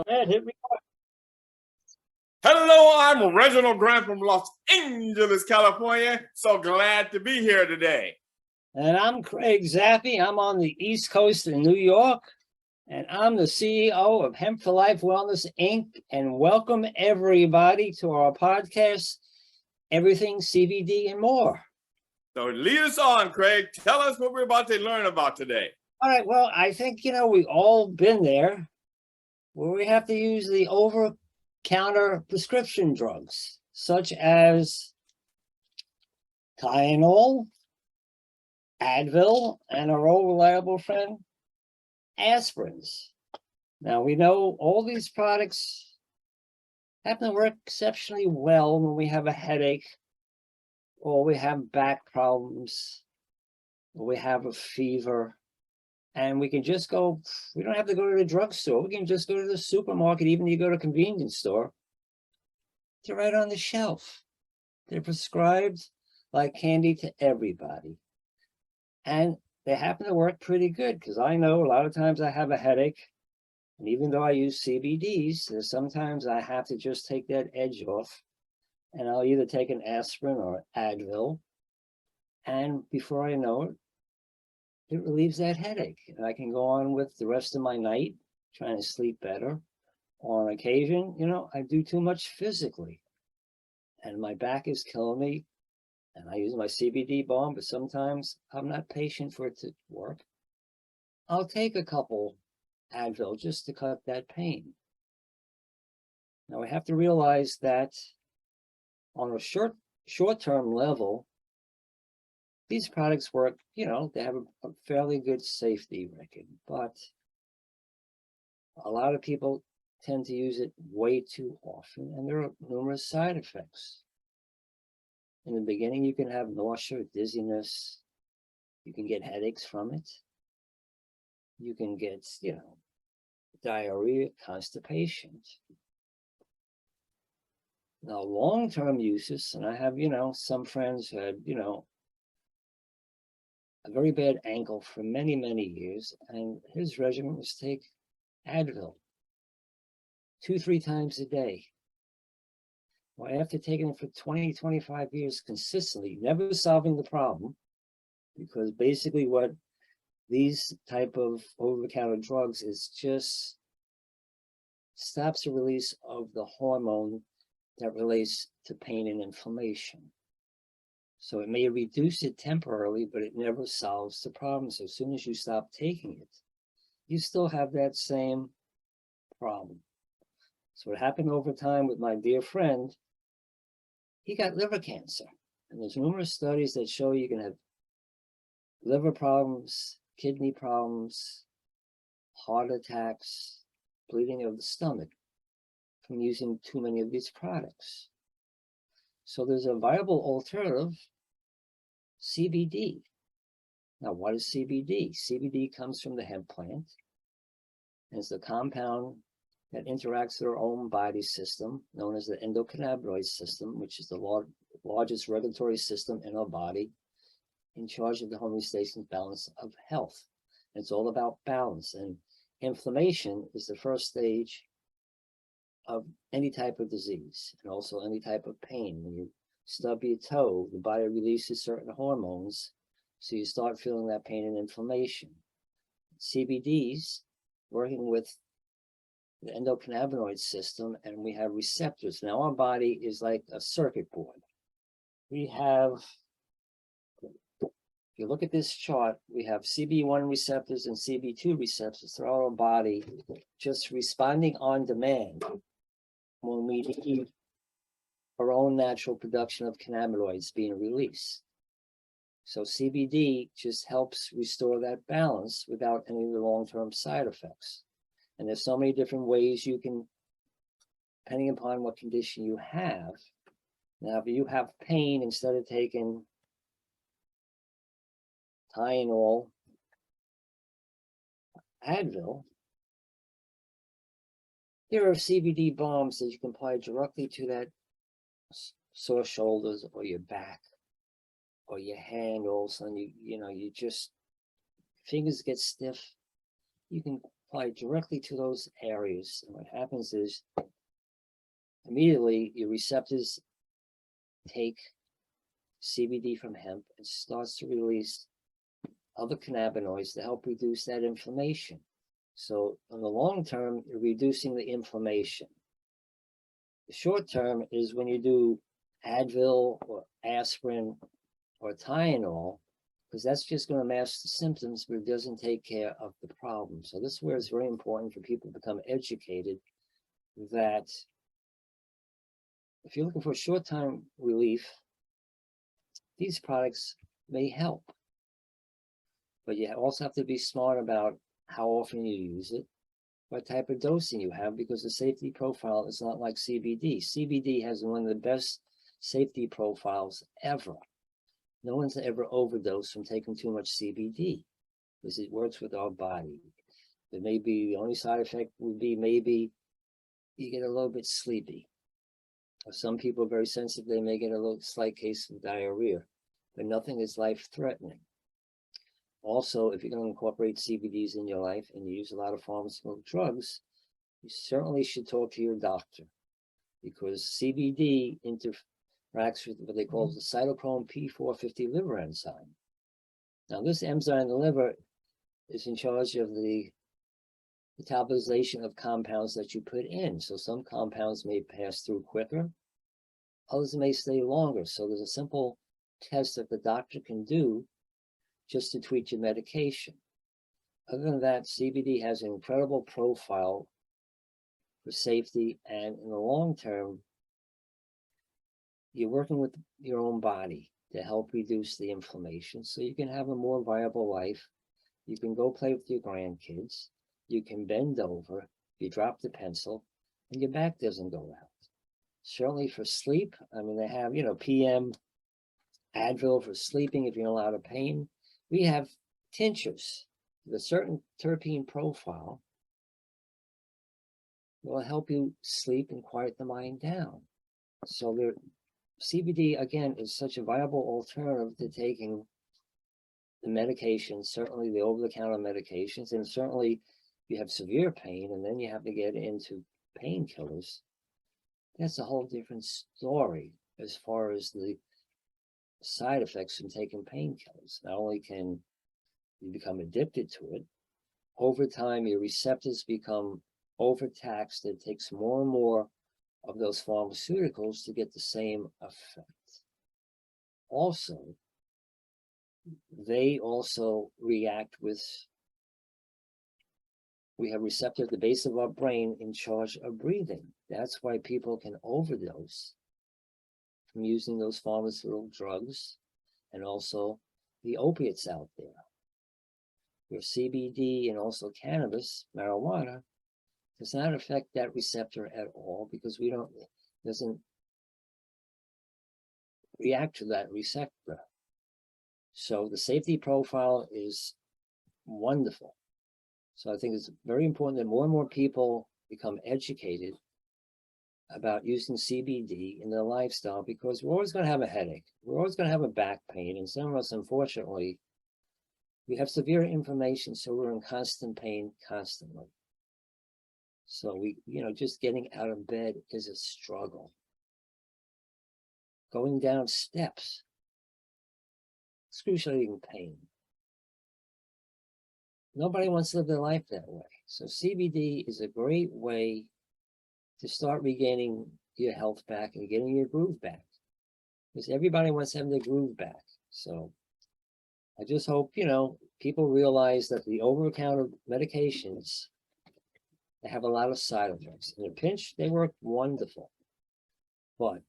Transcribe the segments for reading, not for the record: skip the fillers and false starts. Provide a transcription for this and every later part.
Ed, hit me. Hello, I'm Reginald Grant from Los Angeles, California. So glad to be here today. And I'm Craig Zaffe. I'm on the East Coast in New York, and I'm the CEO of Hemp for Life Wellness, Inc. And welcome everybody to our podcast, Everything CBD and More. So lead us on, Craig. Tell us what we're about to learn about today. All right, well, I think, we've all been there where we have to use the over-counter prescription drugs, such as Tylenol, Advil, and our old reliable friend, aspirins. Now, we know all these products happen to work exceptionally well when we have a headache, or we have back problems, or we have a fever, and we can just go, we don't have to go to the drugstore. We can just go to the supermarket, even if you go to a convenience store. They're right on the shelf. They're prescribed like candy to everybody. And they happen to work pretty good, because I know a lot of times I have a headache, and even though I use CBDs, there's sometimes I have to just take that edge off, and I'll either take an aspirin or Advil, and before I know it, it relieves that headache, and I can go on with the rest of my night trying to sleep better. On occasion, I do too much physically, and my back is killing me, and I use my CBD balm, but sometimes I'm not patient for it to work. I'll take a couple Advil just to cut that pain. Now, we have to realize that on a short-term level, these products work, they have a fairly good safety record, but a lot of people tend to use it way too often, and there are numerous side effects. In the beginning, you can have nausea, dizziness, you can get headaches from it, you can get, diarrhea, constipation. Now, long-term uses, and I have, some friends who had, a very bad ankle for many, many years, and his regimen was take Advil 2-3 times a day. Well, after taking it for 20, 25 years consistently, never solving the problem, because basically what these type of over-the-counter drugs is just stops the release of the hormone that relates to pain and inflammation. So it may reduce it temporarily, but it never solves the problem. So as soon as you stop taking it, you still have that same problem. So what happened over time with my dear friend, he got liver cancer. And there's numerous studies that show you can have liver problems, kidney problems, heart attacks, bleeding of the stomach from using too many of these products. So there's a viable alternative, CBD. Now, what is CBD? CBD comes from the hemp plant, and it's the compound that interacts with our own body system, known as the endocannabinoid system, which is the largest regulatory system in our body, in charge of the homeostasis and balance of health. And it's all about balance, and inflammation is the first stage of any type of disease, and also any type of pain. When you stub your toe, the body releases certain hormones, so you start feeling that pain and inflammation. CBD's working with the endocannabinoid system, and we have receptors. Now, our body is like a circuit board. We have, if you look at this chart, we have CB1 receptors and CB2 receptors throughout our body, just responding on demand when we need our own natural production of cannabinoids being released. So CBD just helps restore that balance without any of the long-term side effects. And there's so many different ways you can, depending upon what condition you have. Now, if you have pain, instead of taking Tylenol, Advil, there are CBD balms that you can apply directly to that sore shoulders or your back or your hand. All of a sudden, you just, fingers get stiff. You can apply directly to those areas. And what happens is immediately your receptors take CBD from hemp and starts to release other cannabinoids to help reduce that inflammation. So in the long term, you're reducing the inflammation. The short term is when you do Advil or aspirin or Tylenol, because that's just going to mask the symptoms, but it doesn't take care of the problem. So this is where it's very important for people to become educated that if you're looking for short-term relief, these products may help. But you also have to be smart about how often you use it, what type of dosing you have, because the safety profile is not like CBD. CBD has one of the best safety profiles ever. No one's ever overdosed from taking too much CBD because it works with our body. But maybe the only side effect would be maybe you get a little bit sleepy. Or some people are very sensitive, they may get a little slight case of diarrhea, but nothing is life-threatening. Also, if you're going to incorporate CBDs in your life and you use a lot of pharmaceutical drugs, you certainly should talk to your doctor because CBD interacts with what they call the cytochrome P450 liver enzyme. Now, this enzyme in the liver is in charge of the metabolization of compounds that you put in. So some compounds may pass through quicker, others may stay longer. So there's a simple test that the doctor can do just to tweak your medication. Other than that, CBD has an incredible profile for safety, and in the long term, you're working with your own body to help reduce the inflammation so you can have a more viable life. You can go play with your grandkids. You can bend over, you drop the pencil, and your back doesn't go out. Certainly for sleep, I mean, they have, PM Advil for sleeping if you're in a lot of pain. We have tinctures with a certain terpene profile that will help you sleep and quiet the mind down. So CBD, again, is such a viable alternative to taking the medications, certainly the over-the-counter medications, and certainly you have severe pain and then you have to get into painkillers. That's a whole different story as far as the side effects from taking painkillers. Not only can you become addicted to it, over time your receptors become overtaxed. It takes more and more of those pharmaceuticals to get the same effect. Also, they also react with, we have receptors at the base of our brain in charge of breathing. That's why people can overdose from using those pharmaceutical drugs and also the opiates out there. Where CBD and also cannabis, marijuana, does not affect that receptor at all because doesn't react to that receptor. So the safety profile is wonderful. So I think it's very important that more and more people become educated about using CBD in their lifestyle because we're always going to have a headache. We're always going to have a back pain. And some of us, unfortunately, we have severe inflammation, so we're in constant pain constantly. So just getting out of bed is a struggle. Going down steps, excruciating pain. Nobody wants to live their life that way. So CBD is a great way to start regaining your health back and getting your groove back. Because everybody wants to have their groove back. So I just hope, people realize that the over-the-counter medications, they have a lot of side effects. In a pinch, they work wonderful. But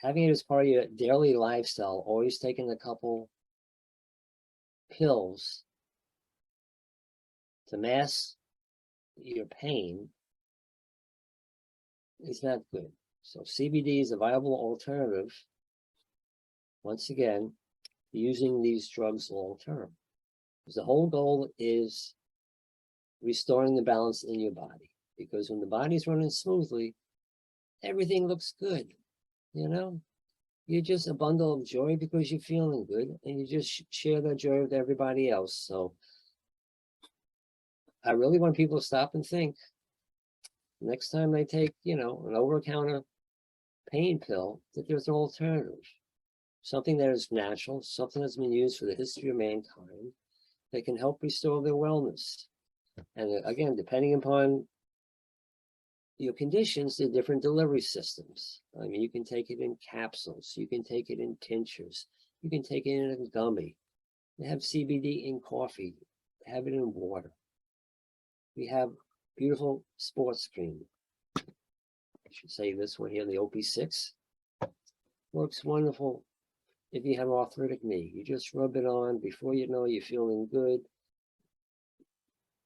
having it as part of your daily lifestyle, always taking a couple pills to mask your pain is not good. So CBD is a viable alternative, once again, using these drugs long term. Because the whole goal is restoring the balance in your body. Because when the body's running smoothly, everything looks good. You're just a bundle of joy because you're feeling good and you just share that joy with everybody else. So I really want people to stop and think. Next time they take, an over-the-counter pain pill, that there's an alternative. Something that is natural, something that's been used for the history of mankind that can help restore their wellness. And again, depending upon your conditions, there are different delivery systems. I mean, you can take it in capsules, you can take it in tinctures, you can take it in a gummy. They have CBD in coffee, have it in water. We have beautiful sports cream. I should say this one here, the OP6. Works wonderful if you have arthritic knee. You just rub it on, before you know you're feeling good.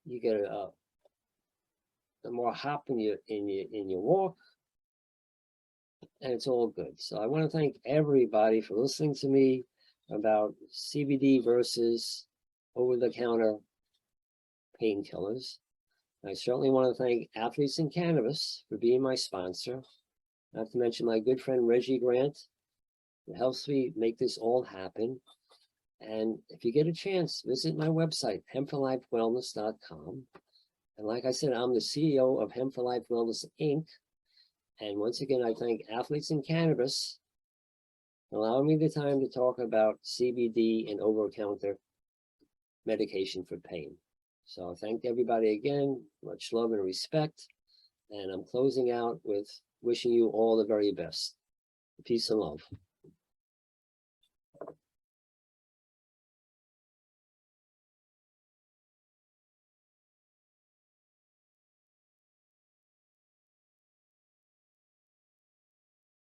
You get a more hop in your walk, and it's all good. So I want to thank everybody for listening to me about CBD versus over-the-counter painkillers. I certainly want to thank Athletes in Cannabis for being my sponsor. Not to mention my good friend Reggie Grant, who helps me make this all happen. And if you get a chance, visit my website, hempforlifewellness.com. And like I said, I'm the CEO of Hemp for Life Wellness, Inc. And once again, I thank Athletes in Cannabis for allowing me the time to talk about CBD and over-the-counter medication for pain. So I thank everybody again, much love and respect. And I'm closing out with wishing you all the very best. Peace and love.